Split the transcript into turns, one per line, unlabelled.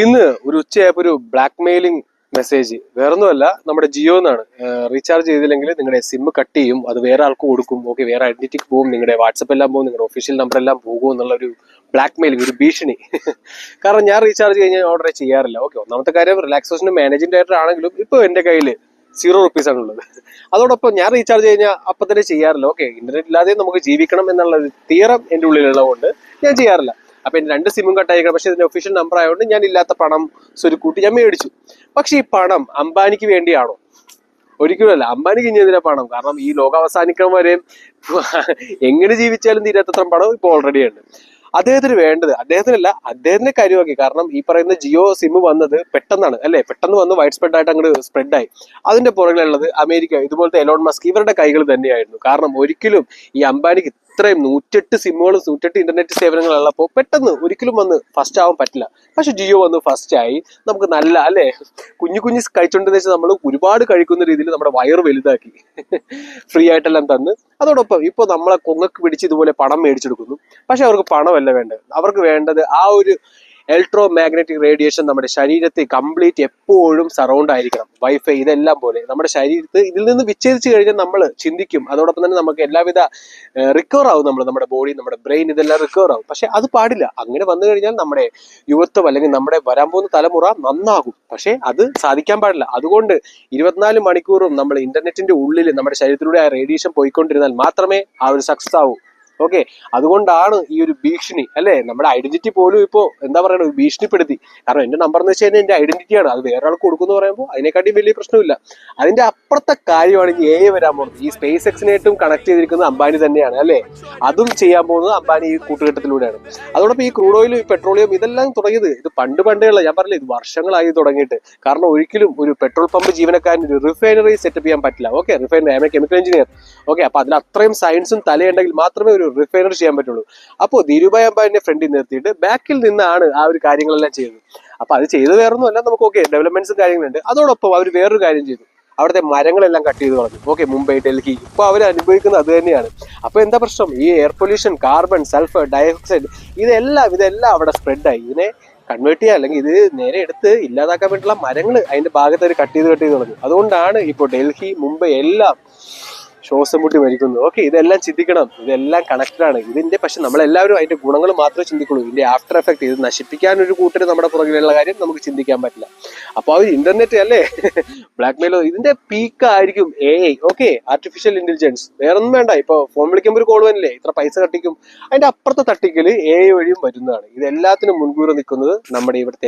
ഇന്ന് ഒരു ഉച്ചയായപ്പോൾ ഒരു ബ്ലാക്ക് മെയിലിംഗ് മെസ്സേജ്, വേറൊന്നുമല്ല, നമ്മുടെ ജിയോ എന്നാണ്. റീചാർജ് ചെയ്തില്ലെങ്കിൽ നിങ്ങളുടെ സിം കട്ട് ചെയ്യും, അത് വേറെ ആൾക്ക് കൊടുക്കും. ഓക്കെ, വേറെ ഐഡന്റിറ്റിക്ക് പോകും, നിങ്ങളുടെ വാട്സപ്പ് എല്ലാം പോകും, നിങ്ങളുടെ ഒഫീഷ്യൽ നമ്പർ എല്ലാം പോകും എന്നുള്ള ഒരു ബ്ലാക്ക് മെയിലിംഗ്, ഒരു ഭീഷണി. കാരണം ഞാൻ റീചാർജ് കഴിഞ്ഞാൽ ഓർഡർ ചെയ്യാറില്ല. ഓക്കെ, ഒന്നാമത്തെ കാര്യം റിലാക്സേഷന് മാനേജിംഗ് ഡയറക്ടർ ആണെങ്കിലും ഇപ്പോൾ എൻ്റെ കയ്യിൽ 0 rupees ആണുള്ളത്. അതോടൊപ്പം ഞാൻ റീചാർജ് കഴിഞ്ഞാൽ അപ്പം തന്നെ ചെയ്യാറില്ല. ഓക്കെ, ഇന്റർനെറ്റ് ഇല്ലാതെ നമുക്ക് ജീവിക്കണം എന്നുള്ള ഒരു തീരം എൻ്റെ ഉള്ളിലുള്ളതുകൊണ്ട് ഞാൻ ചെയ്യാറില്ല. അപ്പൊ എന്റെ 2 സിമ്മും കട്ടായിരിക്കണം. പക്ഷെ ഇതിന്റെ ഒഫീഷ്യൽ നമ്പർ ആയതുകൊണ്ട് ഞാൻ ഇല്ലാത്ത പണം സ്വരുക്കൂട്ടി ഞാൻ മേടിച്ചു. പക്ഷെ ഈ പണം അംബാനിക്ക് വേണ്ടിയാണോ? ഒരിക്കലുമല്ല. അംബാനിക്ക് ഇനി എന്തിനാ പണം? കാരണം ഈ ലോകം അവസാനിക്കാൻ വരെയും എങ്ങനെ ജീവിച്ചാലും തീരാത്തത്ര പണം ഇപ്പോൾ ഓൾറെഡി ഉണ്ട്. അദ്ദേഹത്തിന് വേണ്ടത്, അദ്ദേഹത്തിനല്ല, അദ്ദേഹത്തിന്റെ കാര്യമാക്കി. കാരണം ഈ പറയുന്ന ജിയോ സിം വന്നത് പെട്ടെന്നാണ്, അല്ലെ? പെട്ടെന്ന് വന്ന് വൈഡ് സ്പ്രെഡ് ആയിട്ട് അങ്ങോട്ട് സ്പ്രെഡ് ആയി. അതിന്റെ പുറകിലുള്ളത് അമേരിക്ക, ഇതുപോലത്തെ എലോൺ മസ്ക്, ഇവരുടെ കൈകൾ തന്നെയായിരുന്നു. കാരണം ഒരിക്കലും ഈ അംബാനിക്ക് ഇത്രയും 108 സിമ്മുകളും 108 ഇന്റർനെറ്റ് സേവനങ്ങളുള്ളപ്പോൾ പെട്ടെന്ന് ഒരിക്കലും വന്ന് ഫസ്റ്റ് ആവാൻ പറ്റില്ല. പക്ഷെ ജിയോ വന്ന് ഫസ്റ്റ് ആയി. നമുക്ക് നല്ല, അല്ലെ, കുഞ്ഞു കുഞ്ഞു കഴിച്ചോണ്ടെന്ന് വെച്ചാൽ നമ്മൾ ഒരുപാട് കഴിക്കുന്ന രീതിയിൽ നമ്മുടെ വയറ് വലുതാക്കി ഫ്രീ ആയിട്ടെല്ലാം തന്ന്. അതോടൊപ്പം ഇപ്പൊ നമ്മളെ കൊങ്ങക്ക് പിടിച്ച് ഇതുപോലെ പണം മേടിച്ചെടുക്കുന്നു. പക്ഷെ അവർക്ക് പണമല്ല വേണ്ടത്. അവർക്ക് വേണ്ടത് ആ ഒരു ഇലക്ട്രോ മാഗ്നറ്റിക് റേഡിയേഷൻ നമ്മുടെ ശരീരത്തെ കംപ്ലീറ്റ് എപ്പോഴും സറൗണ്ട് ആയിരിക്കണം. വൈഫൈ ഇതെല്ലാം പോലെ നമ്മുടെ ശരീരത്ത് ഇതിൽ നിന്ന് വിച്ഛേദിച്ചു കഴിഞ്ഞാൽ നമ്മൾ ചിന്തിക്കും. അതോടൊപ്പം തന്നെ നമുക്ക് എല്ലാവിധ റിക്കവർ ആവും. നമ്മുടെ ബോഡി, നമ്മുടെ ബ്രെയിൻ ഇതെല്ലാം റിക്കവർ ആവും. പക്ഷെ അത് പാടില്ല. അങ്ങനെ വന്നു കഴിഞ്ഞാൽ നമ്മുടെ യുവത്വം അല്ലെങ്കിൽ നമ്മുടെ വരാൻ പോകുന്ന തലമുറ നന്നാകും. പക്ഷെ അത് സാധിക്കാൻ പാടില്ല. അതുകൊണ്ട് 24 മണിക്കൂറും നമ്മൾ ഇന്റർനെറ്റിന്റെ ഉള്ളിൽ നമ്മുടെ ശരീരത്തിലൂടെ ആ റേഡിയേഷൻ പോയിക്കൊണ്ടിരുന്നാൽ മാത്രമേ ആ ഒരു സക്സസ് ആവൂ. ഓക്കെ, അതുകൊണ്ടാണ് ഈ ഒരു ഭീഷണി, അല്ലെ? നമ്മുടെ ഐഡന്റിറ്റി പോലും ഇപ്പോ എന്താ പറയുക, ഭീഷണിപ്പെടുത്തി. കാരണം എന്റെ നമ്പർ എന്ന് വെച്ച് കഴിഞ്ഞാൽ എന്റെ ഐഡന്റിറ്റിയാണ്. അത് വേറെ ആൾക്ക് കൊടുക്കുന്നു പറയുമ്പോൾ അതിനെക്കാട്ടി വലിയ പ്രശ്നമില്ല. അതിന്റെ അപ്പുറത്തെ കാര്യമാണെങ്കിൽ AI വരാൻ പോകുന്നത്. ഈ സ്പേസ് എക്സിനായിട്ടും കണക്ട് ചെയ്തിരിക്കുന്നത് അംബാനി തന്നെയാണ്, അല്ലെ? അതും ചെയ്യാൻ പോകുന്നത് അംബാനി ഈ കൂട്ടുകെട്ടത്തിലൂടെയാണ്. അതോടൊപ്പം ഈ ക്രൂഡ് ഓയിൽ, പെട്രോളിയം ഇതെല്ലാം തുടങ്ങിയത് ഇത് പണ്ടുള്ള, ഞാൻ പറഞ്ഞില്ല, ഇത് വർഷങ്ങളായി തുടങ്ങിയിട്ട്. കാരണം ഒരിക്കലും ഒരു പെട്രോൾ പമ്പ് ജീവനക്കാരന് ഒരു റിഫൈനറി സെറ്റപ്പ് ചെയ്യാൻ പറ്റില്ല. Okay, refinery, I M A chemical engineer. Okay, അപ്പൊ അതിൽ അത്രയും സയൻസും തലയുണ്ടെങ്കിൽ മാത്രമേ ഒരു റിഫൈനറി ചെയ്യാൻ പറ്റുള്ളൂ. അപ്പോൾ ധീരുഭായ് അംബാനിനെ ഫ്രണ്ടിൽ നിർത്തിയിട്ട് ബാക്കിൽ നിന്നാണ് ആ ഒരു കാര്യങ്ങളെല്ലാം ചെയ്തത്. അപ്പൊ അത് ചെയ്ത് വേറൊന്നും അല്ല, നമുക്ക് ഓക്കെ ഡെവലപ്മെന്റ്സും കാര്യങ്ങളുണ്ട്. അതോടൊപ്പം അവർ വേറൊരു കാര്യം ചെയ്തു. അവിടുത്തെ മരങ്ങളെല്ലാം കട്ട് ചെയ്ത് കളഞ്ഞു. ഓക്കെ, മുംബൈ, ഡൽഹി, ഇപ്പൊ അവർ അനുഭവിക്കുന്നത് അത് തന്നെയാണ്. അപ്പൊ എന്താ പ്രശ്നം? ഈ air pollution, carbon, sulphur dioxide ഇതെല്ലാം അവിടെ സ്പ്രെഡായി. ഇതിനെ കൺവേർട്ട് ചെയ്യുക, അല്ലെങ്കിൽ ഇത് നേരെ എടുത്ത് ഇല്ലാതാക്കാൻ വേണ്ടിയുള്ള മരങ്ങൾ അതിന്റെ ഭാഗത്ത് അവർ കട്ട് ചെയ്ത് കളഞ്ഞു. അതുകൊണ്ടാണ് ഇപ്പോൾ ഡൽഹി, മുംബൈ എല്ലാം ശ്വാസം മുട്ടി മരിക്കുന്നു. ഓക്കെ, ഇതെല്ലാം ചിന്തിക്കണം. ഇതെല്ലാം കണക്റ്റഡ് ആണ് ഇതിന്റെ. പക്ഷെ നമ്മളെല്ലാവരും അതിന്റെ ഗുണങ്ങൾ മാത്രമേ ചിന്തിക്കുള്ളൂ. ഇതിന്റെ ആഫ്റ്റർ എഫക്ട്, ഇത് നശിപ്പിക്കാൻ ഒരു കൂട്ടര് നമ്മുടെ പുറകിലുള്ള കാര്യം നമുക്ക് ചിന്തിക്കാൻ പറ്റില്ല. അപ്പൊ ആ ഒരു ഇന്റർനെറ്റ്, അല്ലേ, ബ്ലാക്ക് മെയിലോ, ഇതിന്റെ പീക്ക് ആയിരിക്കും AI. Okay, artificial intelligence. വേറൊന്നും വേണ്ട. ഇപ്പൊ ഫോൺ വിളിക്കുമ്പോൾ ഒരു കോൾ വരില്ലേ, ഇത്ര പൈസ തട്ടിക്കും, അതിന്റെ അപ്പുറത്തെ തട്ടിക്കല് AI വഴിയും വരുന്നതാണ്. ഇതെല്ലാത്തിനും മുൻകൂർ നിൽക്കുന്നത് നമ്മുടെ ഇവിടുത്തെ